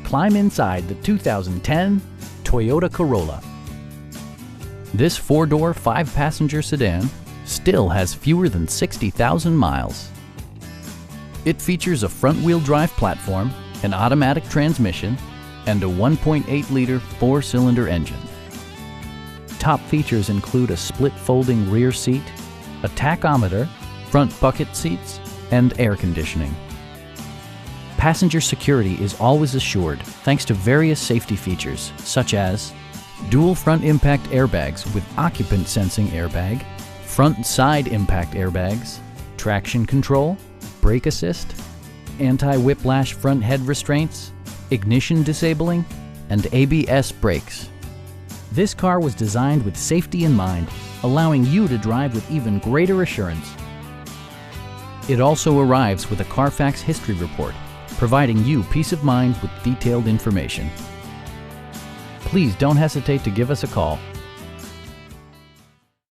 climb inside the 2010 Toyota Corolla. This four-door, five-passenger sedan still has fewer than 60,000 miles. It features a front-wheel drive platform, an automatic transmission, and a 1.8-liter four-cylinder engine. Top features include a split folding rear seat, a tachometer, front bucket seats, and air conditioning. Passenger security is always assured thanks to various safety features such as dual front impact airbags with occupant sensing airbag, front and side impact airbags, traction control, brake assist, anti-whiplash front head restraints, ignition disabling, and ABS brakes. This car was designed with safety in mind, allowing you to drive with even greater assurance. It also arrives with a Carfax history report, providing you peace of mind with detailed information. Please don't hesitate to give us a call